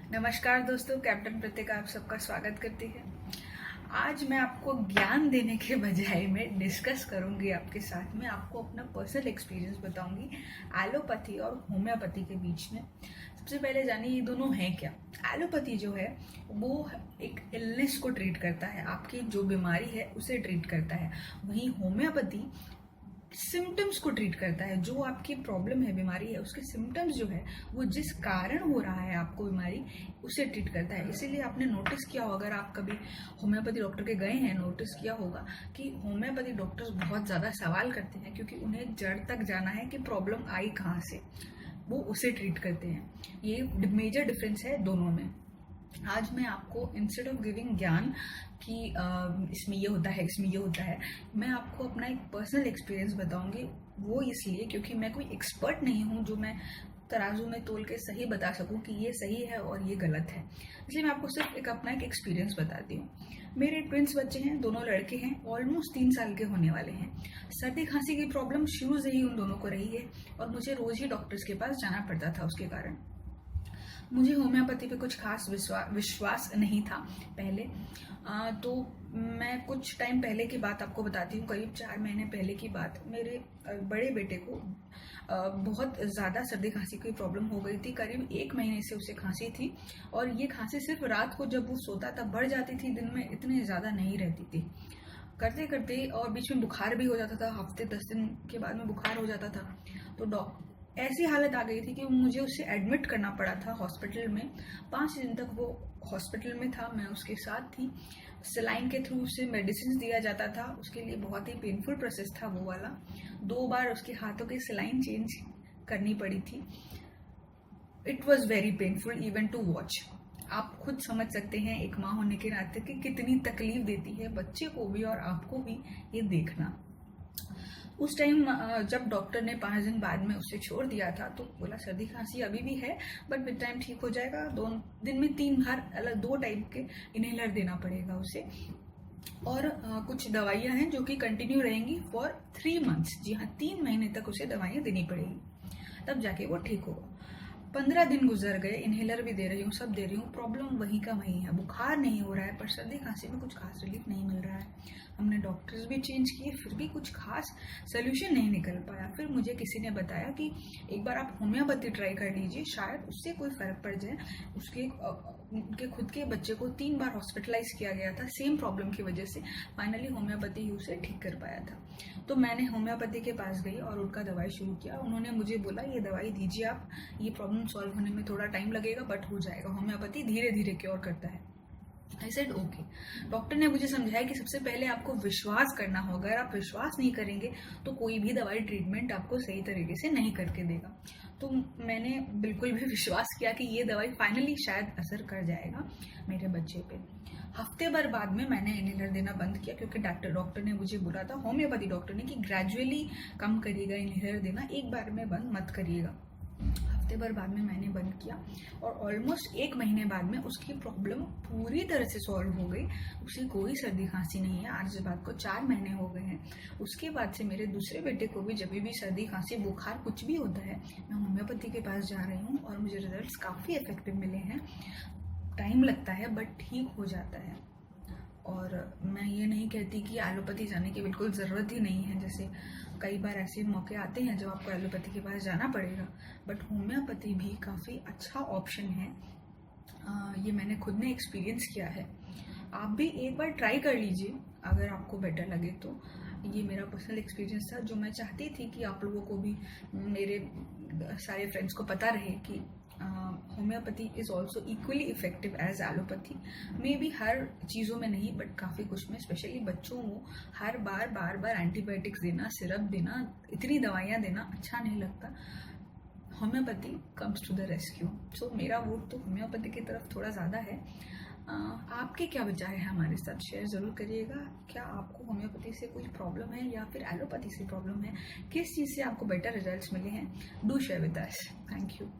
नमस्कार दोस्तों, कैप्टन प्रतिका आप सबका स्वागत करती है। आज मैं आपको ज्ञान देने के बजाय मैं डिस्कस करूंगी आपके साथ में, आपको अपना पर्सनल एक्सपीरियंस बताऊंगी एलोपैथी और होम्योपैथी के बीच में। सबसे पहले जानिए ये दोनों हैं क्या। एलोपैथी जो है वो एक इलनेस को ट्रीट करता है, आपकी जो बीमारी है उसे ट्रीट करता है। वहीं होम्योपैथी सिम्टम्स को ट्रीट करता है, जो आपकी प्रॉब्लम है, बीमारी है, उसके सिम्टम्स जो है वो जिस कारण हो रहा है आपको बीमारी, उसे ट्रीट करता है। इसीलिए आपने नोटिस किया हो, अगर आप कभी होम्योपैथी डॉक्टर के गए हैं, नोटिस किया होगा कि होम्योपैथी डॉक्टर्स बहुत ज़्यादा सवाल करते हैं, क्योंकि उन्हें जड़ तक जाना है कि प्रॉब्लम आई कहाँ से, वो उसे ट्रीट करते हैं। ये मेजर डिफरेंस है दोनों में। आज मैं आपको इंस्टेड ऑफ गिविंग ज्ञान कि इसमें ये होता है, इसमें ये होता है, मैं आपको अपना एक पर्सनल एक्सपीरियंस बताऊंगी। वो इसलिए क्योंकि मैं कोई एक्सपर्ट नहीं हूँ जो मैं तराजू में तोल के सही बता सकूं कि ये सही है और ये गलत है। इसलिए मैं आपको सिर्फ अपना एक एक्सपीरियंस बताती हूँ। मेरे ट्विंस बच्चे हैं, दोनों लड़के हैं, ऑलमोस्ट 3 साल के होने वाले हैं। सर्दी खांसी की प्रॉब्लम शुरू से ही उन दोनों को रही है और मुझे रोज ही डॉक्टर्स के पास जाना पड़ता था। उसके कारण मुझे होम्योपैथी पे कुछ खास विश्वास नहीं था पहले। तो मैं कुछ टाइम पहले की बात आपको बताती हूँ, करीब 4 महीने पहले की बात। मेरे बड़े बेटे को बहुत ज़्यादा सर्दी खांसी की प्रॉब्लम हो गई थी। करीब 1 महीने से उसे खांसी थी और ये खांसी सिर्फ रात को जब वो सोता था बढ़ जाती थी, दिन में इतनी ज़्यादा नहीं रहती थी। करते करते और बीच में बुखार भी हो जाता था, हफ्ते 10 दिन के बाद में बुखार हो जाता था। तो ऐसी हालत आ गई थी कि मुझे उसे एडमिट करना पड़ा था हॉस्पिटल में। 5 दिन तक वो हॉस्पिटल में था, मैं उसके साथ थी। सलाइन के थ्रू उसे मेडिसिन दिया जाता था। उसके लिए बहुत ही पेनफुल प्रोसेस था वो वाला। 2 बार उसके हाथों की सलाइन चेंज करनी पड़ी थी। It was very painful even to watch. आप खुद समझ सकते हैं एक माँ होने के नाते कि कितनी तकलीफ देती है बच्चे को भी और आपको भी ये देखना। उस टाइम जब डॉक्टर ने 5 दिन बाद में उसे छोड़ दिया था तो बोला सर्दी खांसी अभी भी है बट विद टाइम ठीक हो जाएगा। 2 दिन में 3 बार अलग 2 टाइप के इनहेलर देना पड़ेगा उसे, और कुछ दवाइयां हैं जो कि कंटिन्यू रहेंगी फॉर 3 मंथ्स। जी हाँ, 3 महीने तक उसे दवाइयां देनी पड़ेगी, तब जाके वो ठीक होगा। 15 दिन गुजर गए, इनहेलर भी दे रही हूँ, सब दे रही हूँ, प्रॉब्लम वहीं का वहीं है। बुखार नहीं हो रहा है पर सर्दी खांसी में कुछ खास रिलीफ नहीं मिल रहा है। हमने डॉक्टर्स भी चेंज किए, फिर भी कुछ खास सोल्यूशन नहीं निकल पाया। फिर मुझे किसी ने बताया कि एक बार आप होम्योपैथी ट्राई कर लीजिए, शायद उससे कोई फर्क पड़ जाए। उनके खुद के बच्चे को 3 बार हॉस्पिटलाइज किया गया था सेम प्रॉब्लम की वजह से। फाइनली होम्योपैथी ही उसे ठीक कर पाया था। तो मैंने होम्योपैथी के पास गई और उनका दवाई शुरू किया। उन्होंने मुझे बोला ये दवाई दीजिए आप, ये प्रॉब्लम सॉल्व होने में थोड़ा टाइम लगेगा बट हो जाएगा, होम्योपैथी धीरे धीरे क्योर करता है। I said okay. डॉक्टर ने मुझे समझाया कि सबसे पहले आपको विश्वास करना होगा। अगर आप विश्वास नहीं करेंगे तो कोई भी दवाई ट्रीटमेंट आपको सही तरीके से नहीं करके देगा। तो मैंने बिल्कुल भी विश्वास किया कि ये दवाई फाइनली शायद असर कर जाएगा मेरे बच्चे पे। हफ्ते भर बाद में मैंने इनहेलर देना बंद किया, क्योंकि डॉक्टर ने मुझे बोला था, होम्योपैथी डॉक्टर ने, कि ग्रेजुअली कम करिएगा इनहेलर देना, एक बार में बंद मत करिएगा। हफ्ते भर बाद में मैंने बंद किया और ऑलमोस्ट 1 महीने बाद में उसकी प्रॉब्लम पूरी तरह से सॉल्व हो गई। उसे कोई सर्दी खांसी नहीं है। आज इस बात को 4 महीने हो गए हैं। उसके बाद से मेरे दूसरे बेटे को भी जब भी सर्दी खांसी बुखार कुछ भी होता है, मैं होम्योपैथी के पास जा रही हूँ और मुझे रिजल्ट्स काफ़ी इफेक्टिव मिले हैं। टाइम लगता है बट ठीक हो जाता है। और मैं ये नहीं कहती कि एलोपैथी जाने की बिल्कुल ज़रूरत ही नहीं है। जैसे कई बार ऐसे मौके आते हैं जब आपको एलोपैथी के पास जाना पड़ेगा, बट होम्योपैथी भी काफ़ी अच्छा ऑप्शन है। ये मैंने खुद ने एक्सपीरियंस किया है। आप भी एक बार ट्राई कर लीजिए अगर आपको बेटर लगे तो। ये मेरा पर्सनल एक्सपीरियंस था जो मैं चाहती थी कि आप लोगों को भी, मेरे सारे फ्रेंड्स को पता रहे कि homeopathy is also equally effective as allopathy. May be हर चीज़ों में नहीं बट काफ़ी कुछ में, स्पेशली बच्चों को हर बार एंटीबायोटिक्स देना, सिरप देना, इतनी दवाइयाँ देना अच्छा नहीं लगता। Homeopathy comes to the rescue. So मेरा वोट तो होम्योपैथी की तरफ थोड़ा ज़्यादा है। आपके क्या विचार है हमारे साथ शेयर ज़रूर करिएगा। क्या आपको होम्योपैथी से कुछ प्रॉब्लम है या फिर एलोपैथी से प्रॉब्लम है? किस चीज़ से आपको बेटर रिजल्ट्स मिले हैं? Do share with us. Thank you.